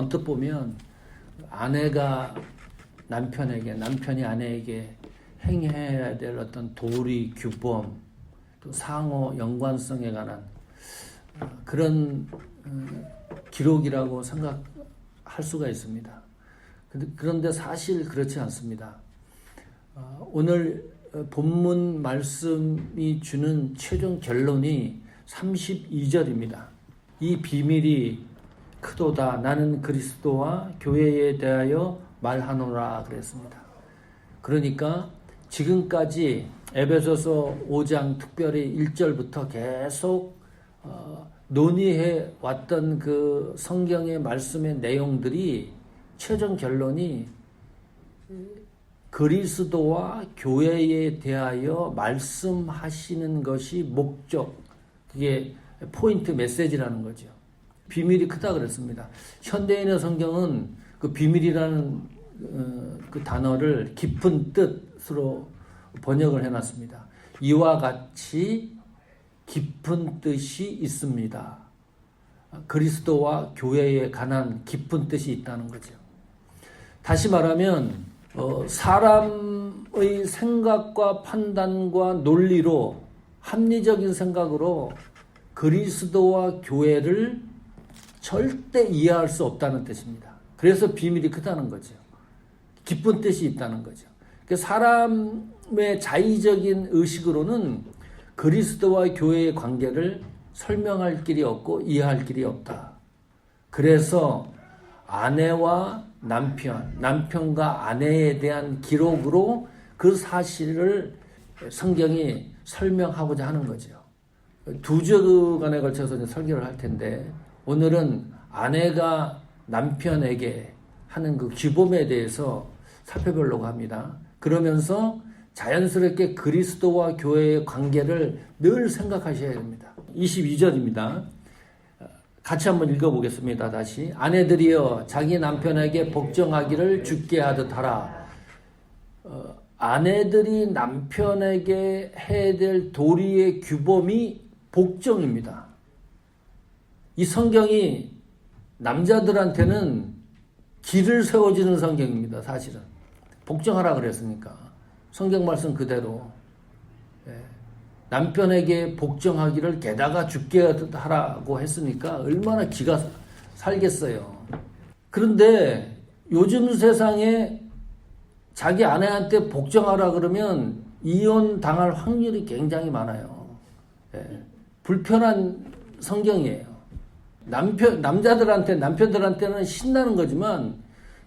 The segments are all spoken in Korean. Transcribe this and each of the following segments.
언뜻 보면 아내가 남편에게, 남편이 아내에게 행해야 될 어떤 도리, 규범, 또 상호 연관성에 관한 그런 기록이라고 생각할 수가 있습니다. 그런데 사실 그렇지 않습니다. 오늘 본문 말씀이 주는 최종 결론이 32절입니다. 이 비밀이 크도다. 나는 그리스도와 교회에 대하여 말하노라 그랬습니다. 그러니까 지금까지 에베소서 5장 특별히 1절부터 계속 논의해 왔던 그 성경의 말씀의 내용들이 최종 결론이 그리스도와 교회에 대하여 말씀하시는 것이 목적, 그게 포인트 메시지라는 거죠. 비밀이 크다 그랬습니다. 현대인의 성경은 그 비밀이라는 그 단어를 깊은 뜻으로 번역을 해놨습니다. 이와 같이 깊은 뜻이 있습니다. 그리스도와 교회에 관한 깊은 뜻이 있다는 거죠. 다시 말하면 사람의 생각과 판단과 논리로 합리적인 생각으로 그리스도와 교회를 절대 이해할 수 없다는 뜻입니다. 그래서 비밀이 크다는 거죠. 깊은 뜻이 있다는 거죠. 사람의 자의적인 의식으로는 그리스도와 교회의 관계를 설명할 길이 없고 이해할 길이 없다. 그래서 아내와 남편, 남편과 아내에 대한 기록으로 그 사실을 성경이 설명하고자 하는 거죠. 두 주간에 걸쳐서 설교를 할 텐데 오늘은 아내가 남편에게 하는 그 규범에 대해서 살펴보려고 합니다. 그러면서 자연스럽게 그리스도와 교회의 관계를 늘 생각하셔야 됩니다. 22절입니다. 같이 한번 읽어보겠습니다. 다시. 아내들이여 자기 남편에게 복종하기를 주께 하듯 하라. 아내들이 남편에게 해야 될 도리의 규범이 복종입니다. 이 성경이 남자들한테는 길을 세워주는 성경입니다. 사실은. 복종하라 그랬으니까. 성경 말씀 그대로. 남편에게 복종하기를 게다가 주께 하라고 했으니까 얼마나 기가 살겠어요. 그런데 요즘 세상에 자기 아내한테 복종하라 그러면 이혼 당할 확률이 굉장히 많아요. 불편한 성경이에요. 남편들한테는 신나는 거지만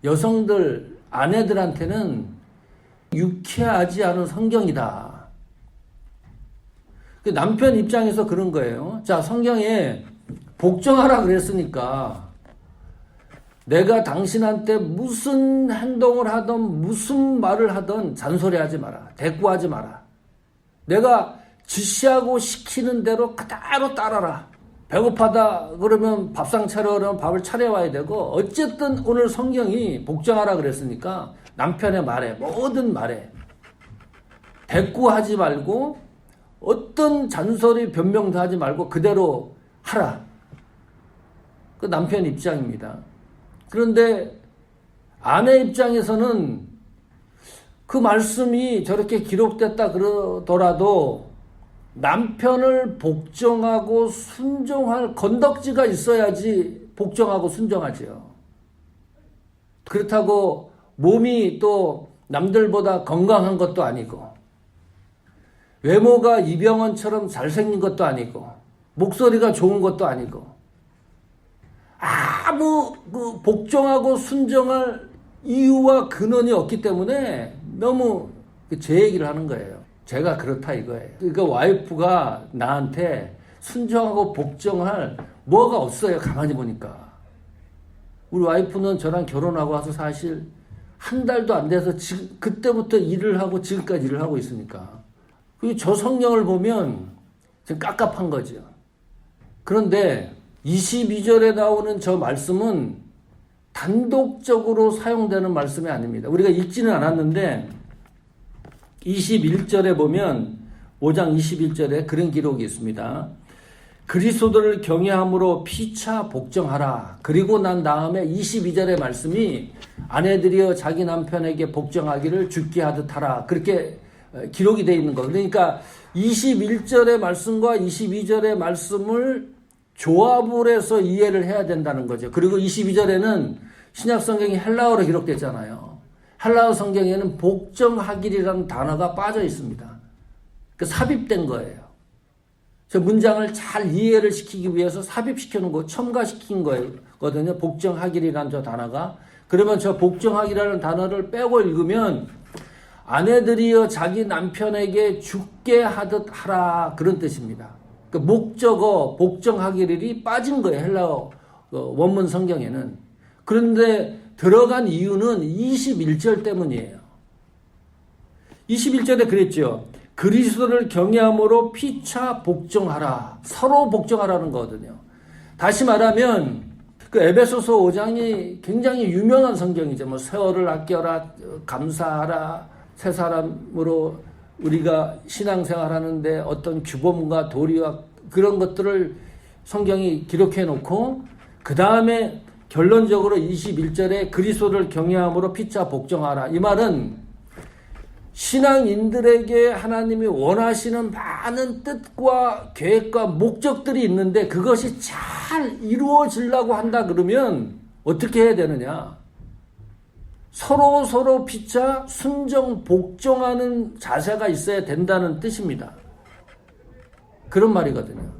여성들, 아내들한테는 유쾌하지 않은 성경이다. 남편 입장에서 그런 거예요. 자, 성경에 복종하라 그랬으니까 내가 당신한테 무슨 행동을 하든 무슨 말을 하든 잔소리하지 마라. 대꾸하지 마라. 내가 지시하고 시키는 대로 그대로 따라라. 배고파다 그러면 밥상 차려 그러면 밥을 차려와야 되고 어쨌든 오늘 성경이 복종하라 그랬으니까 남편의 말에 뭐든 말해. 대꾸하지 말고 어떤 잔소리 변명도 하지 말고 그대로 하라. 그 남편 입장입니다. 그런데 아내 입장에서는 그 말씀이 저렇게 기록됐다 그러더라도 남편을 복종하고 순종할 건덕지가 있어야지 복종하고 순종하지요. 그렇다고 몸이 또 남들보다 건강한 것도 아니고 외모가 이병헌처럼 잘생긴 것도 아니고 목소리가 좋은 것도 아니고 아무 복종하고 순종할 이유와 근원이 없기 때문에 너무 제 얘기를 하는 거예요. 제가 그렇다 이거예요. 그러니까 와이프가 나한테 순종하고 복종할 뭐가 없어요. 가만히 보니까. 우리 와이프는 저랑 결혼하고 와서 사실 한 달도 안 돼서 그때부터 일을 하고 지금까지 일을 하고 있으니까. 저 성경을 보면 지금 깝깝한 거죠. 그런데 22절에 나오는 저 말씀은 단독적으로 사용되는 말씀이 아닙니다. 우리가 읽지는 않았는데 21절에 보면 5장 21절에 그런 기록이 있습니다. 그리스도를 경외함으로 피차 복종하라. 그리고 난 다음에 22절의 말씀이 아내들이여 자기 남편에게 복종하기를 죽게 하듯 하라. 그렇게 기록이 되어 있는 거. 그러니까 21절의 말씀과 22절의 말씀을 조합을 해서 이해를 해야 된다는 거죠. 그리고 22절에는 신약 성경이 헬라어로 기록됐잖아요. 헬라어 성경에는 복종하기라는 단어가 빠져 있습니다. 삽입된 거예요. 저 문장을 잘 이해를 시키기 위해서 삽입시켜 놓은 거, 첨가시킨 거거든요. 복종하기라는 저 단어가. 그러면 저 복종하기라는 단어를 빼고 읽으면 아내들이여 자기 남편에게 죽게 하듯 하라, 그런 뜻입니다. 목적어 복종하기를이 빠진 거예요. 헬라어 원문 성경에는. 그런데 들어간 이유는 21절 때문이에요. 21절에 그랬죠. 그리스도를 경외함으로 피차 복종하라. 서로 복종하라는 거거든요. 다시 말하면 그 에베소서 5장이 굉장히 유명한 성경이죠. 뭐 세월을 아껴라, 감사하라, 새 사람으로 우리가 신앙생활하는데 어떤 규범과 도리와 그런 것들을 성경이 기록해 놓고 그 다음에 결론적으로 21절에 그리스도를 경외함으로 피차 복종하라. 이 말은 신앙인들에게 하나님이 원하시는 많은 뜻과 계획과 목적들이 있는데 그것이 잘 이루어지려고 한다 그러면 어떻게 해야 되느냐? 서로 피차 순종 복종하는 자세가 있어야 된다는 뜻입니다. 그런 말이거든요.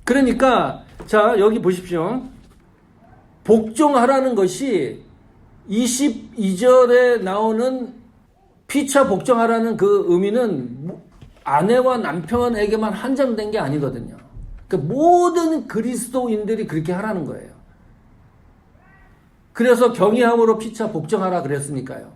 그러니까 자 여기 보십시오. 복종하라는 것이 22절에 나오는 피차 복종하라는 그 의미는 아내와 남편에게만 한정된 게 아니거든요. 그러니까 모든 그리스도인들이 그렇게 하라는 거예요. 그래서 경외함으로 피차 복종하라 그랬으니까요.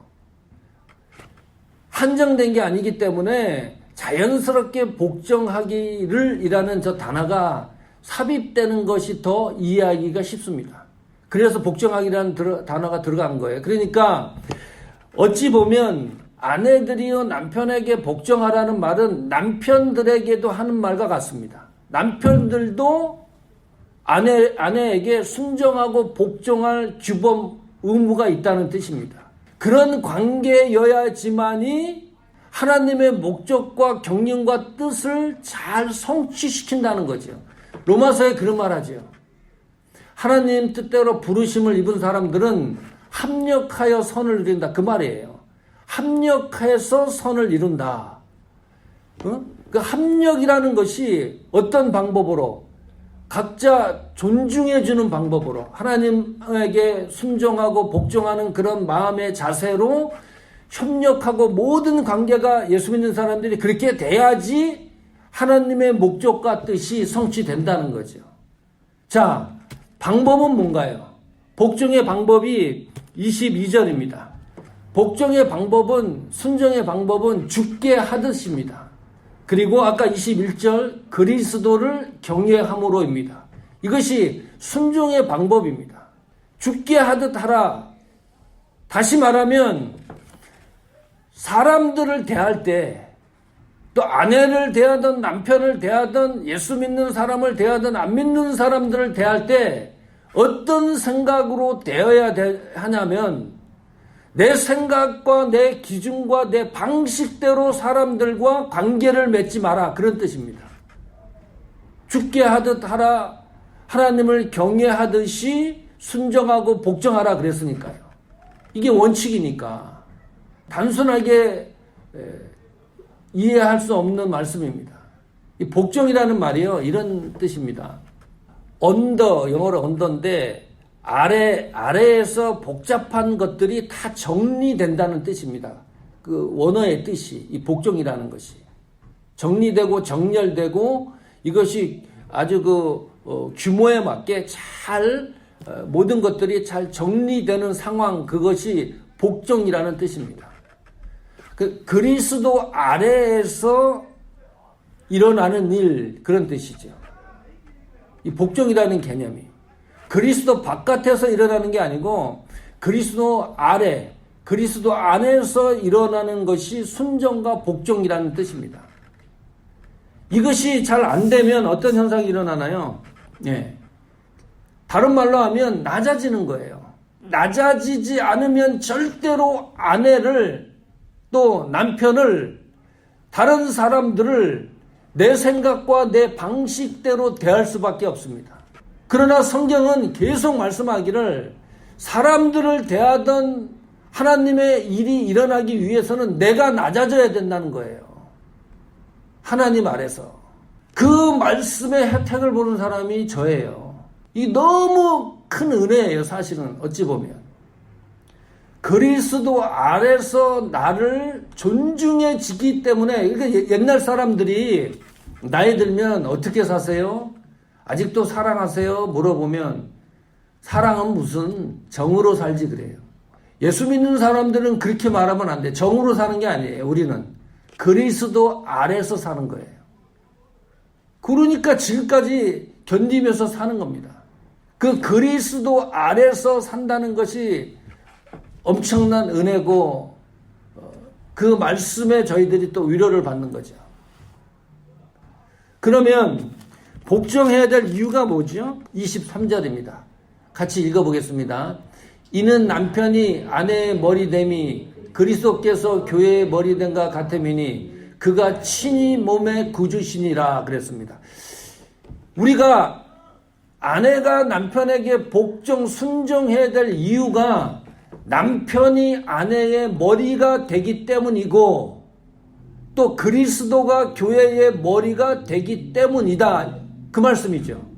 한정된 게 아니기 때문에 자연스럽게 복종하기를 이라는 저 단어가 삽입되는 것이 더 이해하기가 쉽습니다. 그래서 복종하기라는 단어가 들어간 거예요. 그러니까 어찌 보면 아내들이여 남편에게 복종하라는 말은 남편들에게도 하는 말과 같습니다. 남편들도 아내에게 순종하고 복종할 규범 의무가 있다는 뜻입니다. 그런 관계여야지만이 하나님의 목적과 경륜과 뜻을 잘 성취시킨다는 거죠. 로마서에 그런 말 하죠. 하나님 뜻대로 부르심을 입은 사람들은 합력하여 선을 이룬다. 그 말이에요. 합력해서 선을 이룬다. 그 합력이라는 것이 어떤 방법으로? 각자 존중해주는 방법으로 하나님에게 순종하고 복종하는 그런 마음의 자세로 협력하고 모든 관계가 예수 믿는 사람들이 그렇게 돼야지 하나님의 목적과 뜻이 성취된다는 거죠. 자, 방법은 뭔가요? 복종의 방법이 22절입니다. 복종의 방법은, 순종의 방법은 죽게 하듯입니다. 그리고 아까 21절 그리스도를 경외함으로입니다. 이것이 순종의 방법입니다. 죽게 하듯 하라. 다시 말하면 사람들을 대할 때, 또 아내를 대하든 남편을 대하든 예수 믿는 사람을 대하든 안 믿는 사람들을 대할 때 어떤 생각으로 대해야 하냐면 내 생각과 내 기준과 내 방식대로 사람들과 관계를 맺지 마라, 그런 뜻입니다. 죽게 하듯 하라, 하나님을 경외하듯이 순종하고 복종하라 그랬으니까요. 이게 원칙이니까 단순하게 이해할 수 없는 말씀입니다. 이 복종이라는 말이요, 이런 뜻입니다. 언더, 영어로 언더인데 아래에서 복잡한 것들이 다 정리된다는 뜻입니다. 그 원어의 뜻이, 이 복종이라는 것이 정리되고 정렬되고 이것이 아주 규모에 맞게 잘 모든 것들이 잘 정리되는 상황, 그것이 복종이라는 뜻입니다. 그리스도 아래에서 일어나는 일, 그런 뜻이죠. 이 복종이라는 개념이 그리스도 바깥에서 일어나는 게 아니고 그리스도 아래, 그리스도 안에서 일어나는 것이 순종과 복종이라는 뜻입니다. 이것이 잘 안 되면 어떤 현상이 일어나나요? 예. 다른 말로 하면 낮아지는 거예요. 낮아지지 않으면 절대로 아내를 또 남편을 다른 사람들을 내 생각과 내 방식대로 대할 수밖에 없습니다. 그러나 성경은 계속 말씀하기를 사람들을 대하던 하나님의 일이 일어나기 위해서는 내가 낮아져야 된다는 거예요. 하나님 아래서. 그 말씀의 혜택을 보는 사람이 저예요. 이 너무 큰 은혜예요, 사실은 어찌 보면. 그리스도 아래서 나를 존중해지기 때문에, 그러니까 옛날 사람들이 나이 들면 어떻게 사세요? 아직도 사랑하세요? 물어보면 사랑은 무슨 정으로 살지 그래요. 예수 믿는 사람들은 그렇게 말하면 안 돼. 정으로 사는 게 아니에요. 우리는 그리스도 아래서 사는 거예요. 그러니까 지금까지 견디면서 사는 겁니다. 그 그리스도 아래서 산다는 것이 엄청난 은혜고 그 말씀에 저희들이 또 위로를 받는 거죠. 그러면 복종해야 될 이유가 뭐죠? 23절입니다. 같이 읽어보겠습니다. 이는 남편이 아내의 머리됨이 그리스도께서 교회의 머리됨과 같음이니 그가 친히 몸의 구주시니라 그랬습니다. 우리가 아내가 남편에게 복종 순종해야 될 이유가 남편이 아내의 머리가 되기 때문이고 또 그리스도가 교회의 머리가 되기 때문이다. 그 말씀이죠.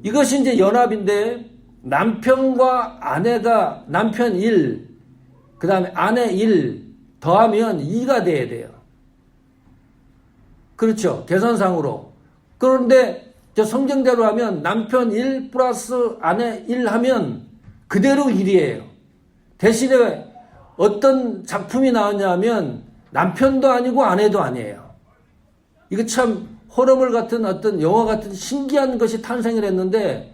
이것이 이제 연합인데 남편과 아내가 남편 1, 그 다음에 아내 1 더하면 2가 돼야 돼요. 그렇죠. 계산상으로. 그런데 저 성경대로 하면 남편 1 플러스 아내 1 하면 그대로 1이에요. 대신에 어떤 작품이 나왔냐면 남편도 아니고 아내도 아니에요. 이거 참 호러물 같은 어떤 영화 같은 신기한 것이 탄생을 했는데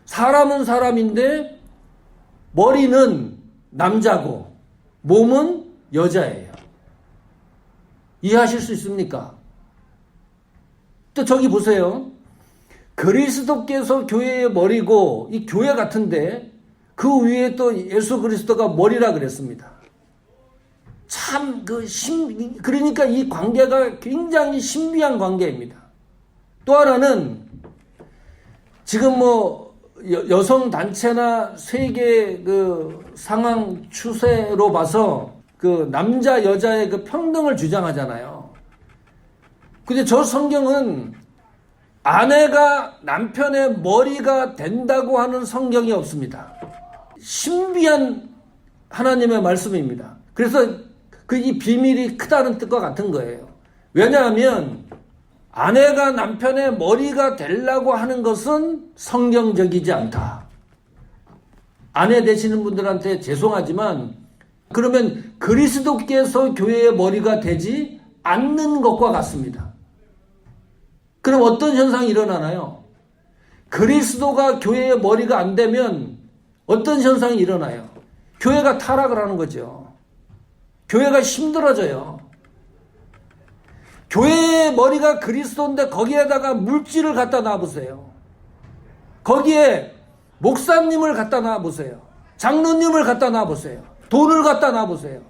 사람은 사람인데 머리는 남자고 몸은 여자예요. 이해하실 수 있습니까? 또 저기 보세요. 그리스도께서 교회의 머리고 이 교회 같은데 그 위에 또 예수 그리스도가 머리라 그랬습니다. 참 그러니까 이 관계가 굉장히 신비한 관계입니다. 또 하나는 지금 뭐 여성 단체나 세계 그 상황 추세로 봐서 그 남자 여자의 그 평등을 주장하잖아요. 근데 저 성경은 아내가 남편의 머리가 된다고 하는 성경이 없습니다. 신비한 하나님의 말씀입니다. 그래서 그 이 비밀이 크다는 뜻과 같은 거예요. 왜냐하면 아내가 남편의 머리가 되려고 하는 것은 성경적이지 않다. 아내 되시는 분들한테 죄송하지만 그러면 그리스도께서 교회의 머리가 되지 않는 것과 같습니다. 그럼 어떤 현상이 일어나나요? 그리스도가 교회의 머리가 안 되면 어떤 현상이 일어나요? 교회가 타락을 하는 거죠. 교회가 힘들어져요. 교회의 머리가 그리스도인데 거기에다가 물질을 갖다 놔보세요. 거기에 목사님을 갖다 놔보세요. 장로님을 갖다 놔보세요. 돈을 갖다 놔보세요.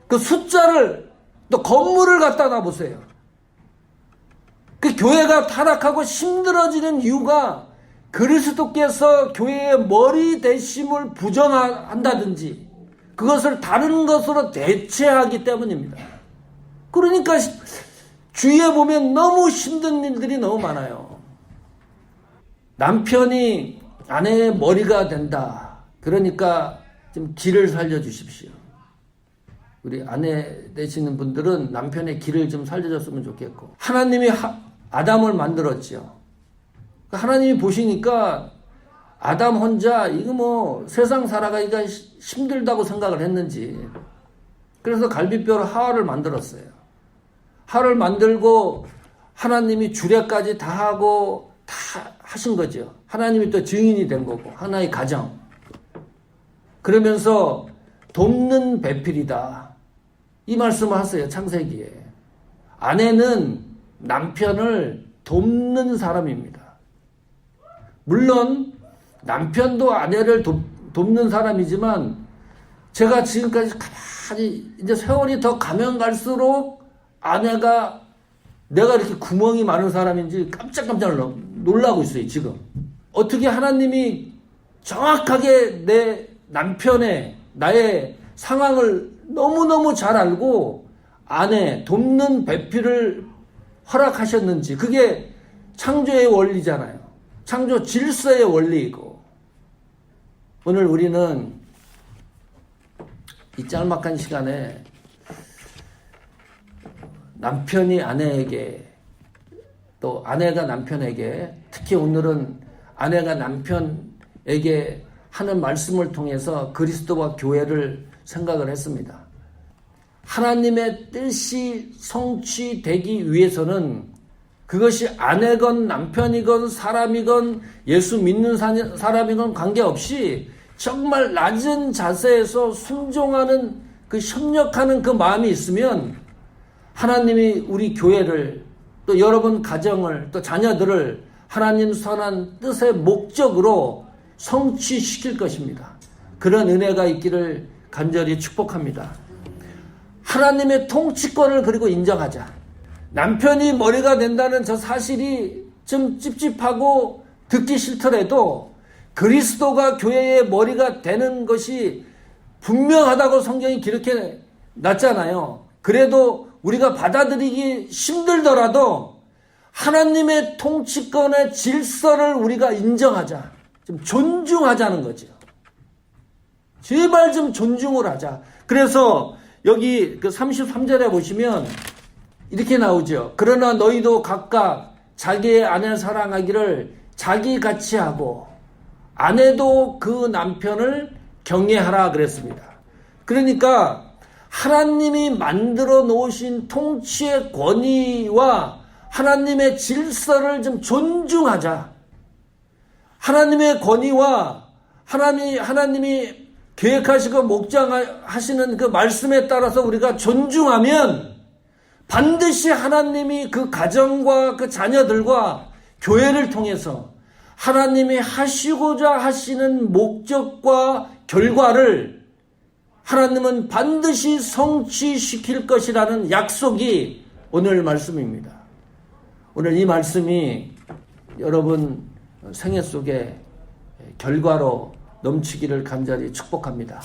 그 숫자를 또 건물을 갖다 놔보세요. 그 교회가 타락하고 힘들어지는 이유가 그리스도께서 교회의 머리 되심을 부정한다든지 그것을 다른 것으로 대체하기 때문입니다. 그러니까 주위에 보면 너무 힘든 일들이 너무 많아요. 남편이 아내의 머리가 된다. 그러니까 좀 길을 살려주십시오. 우리 아내 되시는 분들은 남편의 길을 좀 살려줬으면 좋겠고 하나님이 아담을 만들었죠. 하나님이 보시니까 아담 혼자 이거 뭐 세상 살아가기가 힘들다고 생각을 했는지 그래서 갈비뼈로 하와를 만들었어요. 하와를 만들고 하나님이 주례까지 다 하고 다 하신 거죠. 하나님이 또 증인이 된 거고 하나의 가정. 그러면서 돕는 배필이다. 이 말씀을 하세요. 창세기에. 아내는 남편을 돕는 사람입니다. 물론 남편도 아내를 돕는 사람이지만 제가 지금까지 가만히 이제 세월이 더 가면 갈수록 아내가 내가 이렇게 구멍이 많은 사람인지 깜짝깜짝 놀라고 있어요, 지금. 어떻게 하나님이 정확하게 내 남편의, 나의 상황을 너무너무 잘 알고 아내, 돕는 배필을 허락하셨는지. 그게 창조의 원리잖아요. 창조 질서의 원리이고. 오늘 우리는 이 짤막한 시간에 남편이 아내에게, 또 아내가 남편에게, 특히 오늘은 아내가 남편에게 하는 말씀을 통해서 그리스도와 교회를 생각을 했습니다. 하나님의 뜻이 성취되기 위해서는 그것이 아내건 남편이건 사람이건 예수 믿는 사람이건 관계없이 정말 낮은 자세에서 순종하는 그 협력하는 그 마음이 있으면 하나님이 우리 교회를 또 여러분 가정을 또 자녀들을 하나님 선한 뜻의 목적으로 성취시킬 것입니다. 그런 은혜가 있기를 간절히 축복합니다. 하나님의 통치권을 그리고 인정하자. 남편이 머리가 된다는 저 사실이 좀 찝찝하고 듣기 싫더라도 그리스도가 교회의 머리가 되는 것이 분명하다고 성경이 기록해 놨잖아요. 그래도 우리가 받아들이기 힘들더라도 하나님의 통치권의 질서를 우리가 인정하자. 좀 존중하자는 거죠. 제발 좀 존중을 하자. 그래서 여기 그 33절에 보시면 이렇게 나오죠. 그러나 너희도 각각 자기의 아내를 사랑하기를 자기같이 하고 아내도 그 남편을 경외하라 그랬습니다. 그러니까 하나님이 만들어 놓으신 통치의 권위와 하나님의 질서를 좀 존중하자. 하나님의 권위와 하나님이 계획하시고 목장하시는 그 말씀에 따라서 우리가 존중하면 반드시 하나님이 그 가정과 그 자녀들과 교회를 통해서 하나님이 하시고자 하시는 목적과 결과를 하나님은 반드시 성취시킬 것이라는 약속이 오늘 말씀입니다. 오늘 이 말씀이 여러분 생애 속에 결과로 넘치기를 간절히 축복합니다.